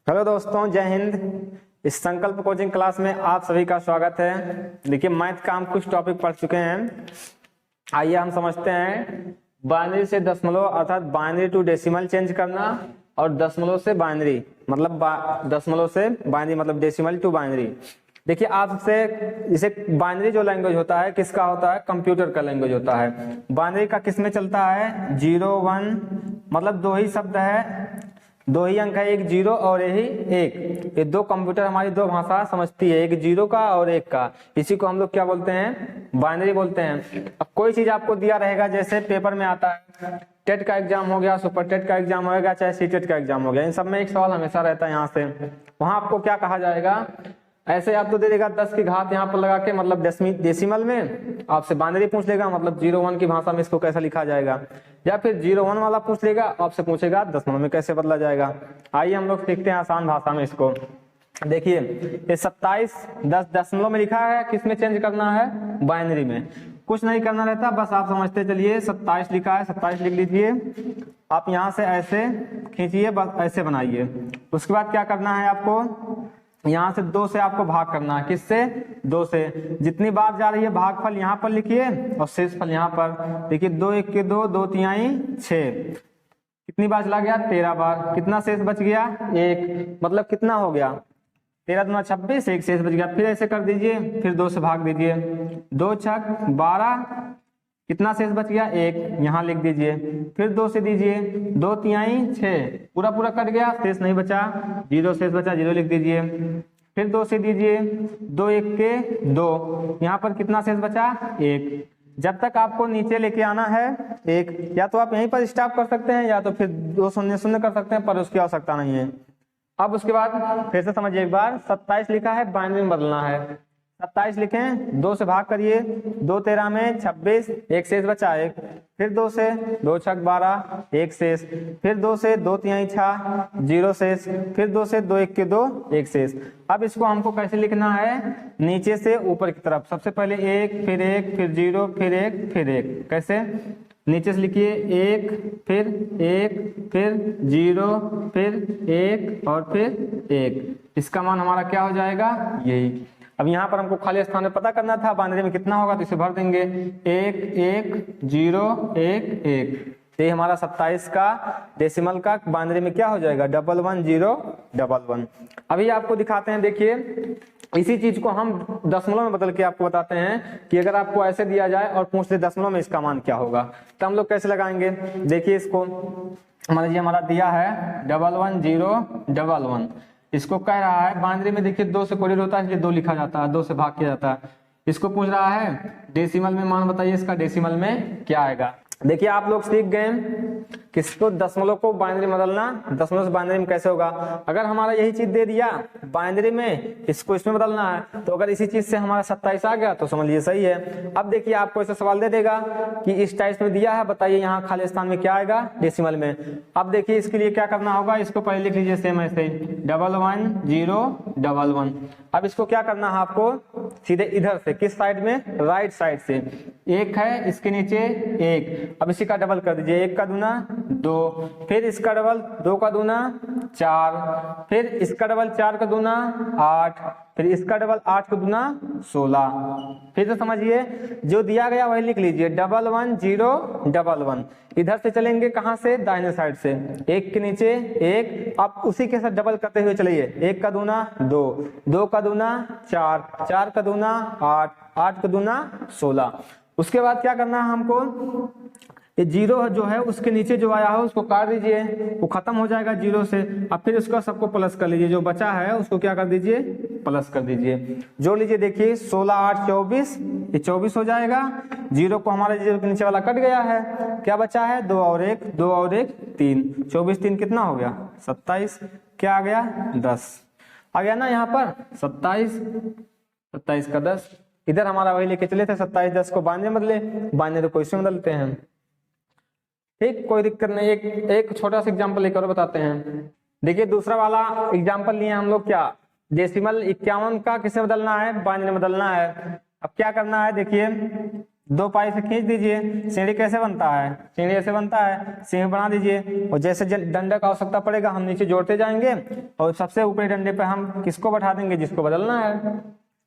Hello दोस्तों, जय हिंद। इस संकल्प कोचिंग क्लास में आप सभी का स्वागत है। देखिए, मैथ का हम कुछ टॉपिक पढ़ चुके हैं। आइए हम समझते हैं। बाइनरी से दशमलव अर्थात बाइनरी टू डेसिमल चेंज करना और दशमलव से बाइनरी मतलब दशमलव से बाइनरी मतलब डेसिमल टू बाइनरी। देखिए, आपसे इसे बाइनरी जो लैंग्वेज होता है किसका होता है? कंप्यूटर का लैंग्वेज होता है। बाइनरी का किस में चलता है? 0 1 मतलब दो ही शब्द है, दो ही अंक है, एक जीरो और यही एक। ये दो कंप्यूटर हमारी दो भाषा समझती है, एक जीरो का और एक का। इसी को हम लोग क्या बोलते हैं? बाइनरी बोलते हैं। अब कोई चीज आपको दिया रहेगा, जैसे पेपर में आता है, टेट का एग्जाम हो गया, सुपर टेट का एग्जाम होगा, चाहे सी टेट का एग्जाम हो गया, इन सब में एक सवाल हमेशा रहता है यहाँ से। वहां आपको क्या कहा जाएगा? ऐसे आपको दे देगा 10 की घात यहाँ पर लगा के, मतलब डेसिमल में आपसे बाइनरी पूछ लेगा, मतलब 01 की भाषा में इसको कैसा लिखा जाएगा, या फिर 01 वाला पूछ लेगा, आपसे पूछेगा दशमलव में कैसे बदला जाएगा। आइए हम लोग सीखते हैं आसान भाषा में इसको। देखिए, ये 27 10 दशमलव में लिखा है, किस में चेंज करना है? बाइनरी में। कुछ नहीं करना रहता, बस आप समझते चलिए। 27 लिखा है, 27 लिख लीजिए। आप यहाँ से ऐसे खींचिए, बस ऐसे बनाइए। उसके बाद क्या करना है आपको? यहाँ से 2 से आपको भाग करना है। किससे? 2 से। जितनी बार जा रही है भागफल यहाँ पर लिखिए और शेषफल यहाँ पर। देखिए, 2 1 के 2, 2 3 6, कितनी बार चला गया? 13 बार। कितना शेष बच गया? 1। मतलब कितना हो गया? 13 दूना 26, 1 शेष बच गया। फिर ऐसे कर दीजिए, फिर 2 से भाग दीजिए। 2 छक 12, कितना शेष बच गया? 1। यहाँ लिख दीजिए। फिर 2 से दीजिए, 2 3 6, पूरा पूरा कट गया, शेष नहीं बचा, 0 शेष बचा, 0 लिख दीजिए। फिर 2 से दीजिए, 2 1 के 2, यहाँ पर कितना शेष बचा? 1। जब तक आपको नीचे लेके आना है 1, या तो आप यहीं पर स्टॉप कर सकते हैं, या तो फिर 2 शून्य शून्य कर सकते हैं, पर उसकी आवश्यकता नहीं है। अब उसके बाद फिर से समझिए एक बार। 27 लिखा है, बाइनरी में बदलना है। 27 लिखें, 2 से भाग करिए, 2 13 में 26, 1 शेष बचा 1। फिर 2 से, 2 छक 12, 1 शेष। फिर 2 से, 2 3 6, 0 शेष। फिर 2 से, 2 1 के 2, 1 शेष। अब इसको हमको कैसे लिखना है? नीचे से ऊपर की तरफ। सबसे पहले 1, फिर 1, फिर 0, फिर 1, फिर 1। कैसे? नीचे से लिखिए 1, फिर 1, फिर 0, फिर 1 और फिर 1। इसका मान हमारा क्या हो जाएगा? यही। अब यहाँ पर हमको खाली स्थान में पता करना था बाइनरी में कितना होगा, तो इसे भर देंगे। 1 1 0 1 1। ये हमारा 27 का डेसिमल का बाइनरी में क्या हो जाएगा? 11 0 1 1। अभी आपको दिखाते हैं। देखिए, इसी चीज को हम दशमलव में बदल के आपको बताते हैं कि अगर आपको ऐसे दिया जाए और पूछ ले दशमलव में इसका मान क्या होगा, तो हम लोग कैसे लगाएंगे? देखिए, इसको मान लीजिए हमारा दिया है 11 0 1 1। इसको कह रहा है बाइनरी में, देखिए 2 से कोडिड होता है, इसलिए 2 लिखा जाता है, 2 से भाग किया जाता है। इसको पूछ रहा है डेसिमल में मान बताइए, इसका डेसिमल में क्या आएगा। देखिए, आप लोग सीख गए किसको? दशमलव को बाइनरी में बदलना। दशमलव से बाइनरी में कैसे होगा? अगर हमारा यही चीज दे दिया बाइनरी में, इसको इसमें बदलना है, तो अगर इसी चीज से हमारा 27 आ गया तो समझ लीजिए सही है। अब देखिए, आपको ऐसा सवाल दे देगा कि इस टाइप में दिया है, बताइए यहाँ खाली स्थान में क्या आएगा डेसिमल में। अब देखिए, इसके लिए क्या करना होगा? इसको पहले लिख लीजिए सेम ऐसे 11 0 1 1। अब इसको क्या करना है आपको? सीधे इधर से, किस साइड में? राइट साइड से। 1 है, इसके नीचे 1। अब इसी का डबल कर दीजिए। 1 का दूना 2, फिर इसका डबल 2 का दूना 4, फिर इसका डबल 4 का दूना 8, फिर इसका डबल 8 का दूना 16। फिर से समझिए, जो दिया गया वही लिख लीजिए। 11 0 1 1। इधर से चलेंगे, कहां से? दाहिने साइड से। 1 के नीचे 1, आप उसी के साथ डबल करते हुए चलिए। 1 का दूना 2, 2 का दूना 4, 4 का दूना 8, 8 का दूना 16। उसके बाद क्या करना है हमको? ये 0 जो है उसके नीचे जो आया हो उसको काट दीजिए, वो खत्म हो जाएगा 0 से। अब फिर उसका सबको प्लस कर लीजिए, जो बचा है उसको क्या कर दीजिए? प्लस कर दीजिए। जोड़ लीजिए। देखिए, 16 8 24, ये 24 हो जाएगा। 0 को हमारे 0 के नीचे वाला कट गया है, क्या बचा है? 2 और 1, 2 और 1 3। 24 3 कितना हो गया? 27। क्या आ गया? 10 आ गया ना यहाँ पर। 27 का 10। इधर हमारा वही लेके चले थे, 27 10 को बाइनरी में बदले, बाइनरी को इसमें बदलते हैं। ठीक, कोई दिक्कत नहीं। एक छोटा सा एग्जांपल लेकर बताते हैं। देखिए, दूसरा वाला एग्जांपल लिए हम लोग। क्या? डेसिमल 51 का किसे बदलना है? बाइनरी में बदलना है। अब क्या करना है? देखिए, 2 पाई से खींच दीजिए। सीढ़ी कैसे बनता है, सीढ़ी ऐसे बनता है, सीढ़ी बना दीजिए और जैसे डंडे का आवश्यकता पड़ेगा हम नीचे जोड़ते जाएंगे और सबसे ऊपरी डंडे पे हम किसको बैठा देंगे, जिसको बदलना है।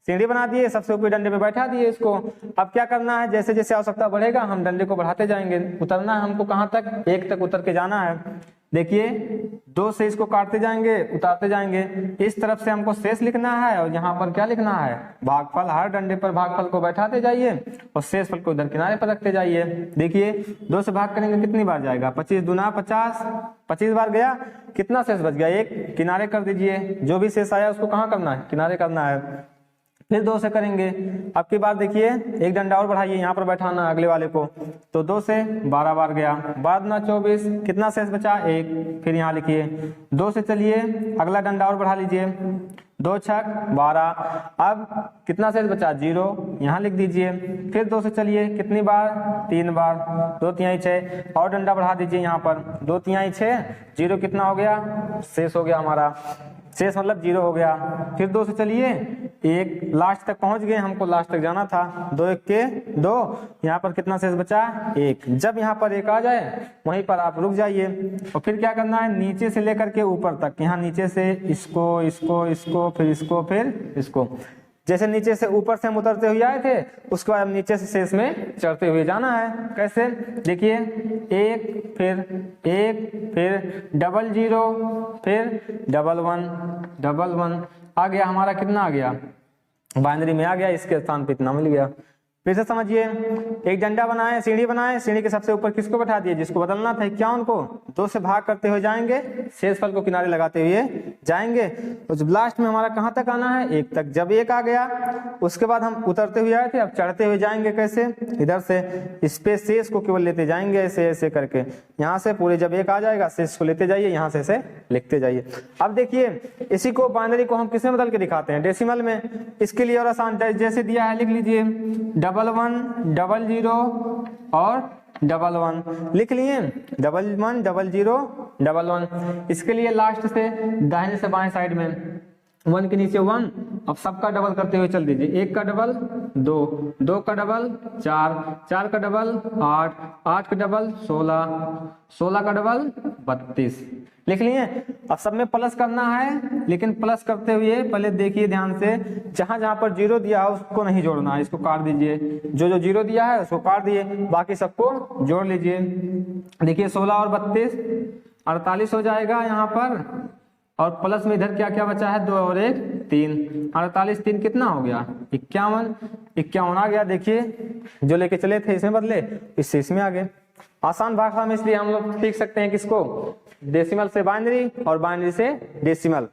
सीढ़ी बना दिए, सबसे ऊपरी डंडे पे बैठा दिए इसको। अब क्या करना है, जैसे जैसे आवश्यकता बढ़ेगा हम डंडे को बढ़ाते जाएंगे। उतरना है हमको कहाँ तक, 1 तक उतर के जाना है। देखिए 2 से इसको काटते जाएंगे, उतारते जाएंगे। इस तरफ से हमको शेष लिखना है और यहाँ पर क्या लिखना है, भागफल। हर डंडे पर भागफल को बैठाते जाइए और शेष फल को इधर किनारे पर रखते जाइए। देखिए 2 से भाग करेंगे कितनी बार जाएगा, 25 दूना 50, 25 बार गया। कितना शेष बच गया, 1 किनारे कर दीजिए। जो भी शेष आया उसको कहाँ करना है, किनारे करना है। फिर 2 से करेंगे। अब की बार देखिए 1 डंडा और बढ़ाइए, यहाँ पर बैठाना है अगले वाले को। तो 2 से 12 बार गया, 12 दूना 24, कितना शेष बचा, 1। फिर यहाँ लिखिए 2 से चलिए अगला डंडा और बढ़ा लीजिए, 2 छक 12। अब कितना शेष बचा, 0, यहाँ लिख दीजिए। फिर 2 से चलिए कितनी बार, 3 बार, 2 तिहाई 6 और डंडा बढ़ा दीजिए यहाँ पर, 2 तिहाई 6, 0 कितना हो गया, शेष हो गया हमारा, शेष मतलब 0 हो गया। फिर 2 से चलिए 1, लास्ट तक पहुंच गए, हमको लास्ट तक जाना था। 2 1 के 2, यहाँ पर कितना शेष बचा, 1। जब यहाँ पर 1 आ जाए वहीं पर आप रुक जाइए और फिर क्या करना है, नीचे से लेकर के ऊपर तक, यहाँ नीचे से इसको इसको इसको फिर इसको फिर इसको, जैसे नीचे से ऊपर से हम उतरते हुए आए थे उसके बाद नीचे से शेष में चढ़ते हुए जाना है। कैसे, देखिए 1 फिर 1 फिर 00 फिर 11 आ गया हमारा, कितना आ गया, बाइनरी में आ गया, इसके स्थान पे इतना मिल गया। फिर से समझिए, एक डंडा बनाए, सीढ़ी बनाए, सीढ़ी के सबसे ऊपर किसको बैठा दिए, जिसको बदलना था 51 को। 2 से भाग करते हुए जाएंगे, शेष फल को किनारे लगाते हुए जाएंगे। तो जब लास्ट में हमारा कहाँ तक आना है, 1 तक। जब 1 आ गया उसके बाद हम उतरते हुए आए थे, अब चढ़ते हुए जाएंगे। कैसे, इधर से इस पे शेष को केवल लेते जाएंगे ऐसे ऐसे करके, यहाँ से पूरे जब 1 आ जाएगा शेष को लेते जाइए, यहाँ से ऐसे लिखते जाइए। अब देखिए इसी को बाइनरी को हम किसमें बदल के दिखाते हैं, डेसिमल में। इसके लिए और आसान, जैसे दिया है लिख लीजिए 11 00 और 11 लिख लिए, 11 00 11। इसके लिए लास्ट से दाहिने से बाएं साइड में 1 के नीचे 1, अब सबका डबल करते हुए चल दीजिए। 1 का डबल 2, 2 का डबल 4, 4 का डबल 8, 8 का डबल 16, 16 का डबल 32 लिख लिए। अब सब में प्लस करना है, लेकिन प्लस करते हुए पहले देखिए ध्यान से, जहां जहां पर 0 दिया है उसको नहीं जोड़ना है, इसको काट दीजिए। जो जो 0 दिया है उसको काट दिए, बाकी सबको जोड़ लीजिए। देखिए 16 और 32 48 हो जाएगा यहाँ पर, और प्लस में इधर क्या क्या बचा है, 2 और 1 3, 48 3 कितना हो गया, 51, 51 आ गया। देखिए जो लेके चले थे इसमें बदले, इससे इसमें आ गए। आसान भाषा में इसलिए हम लोग सीख सकते हैं किसको, डेसिमल से बाइनरी और बाइनरी से डेसिमल।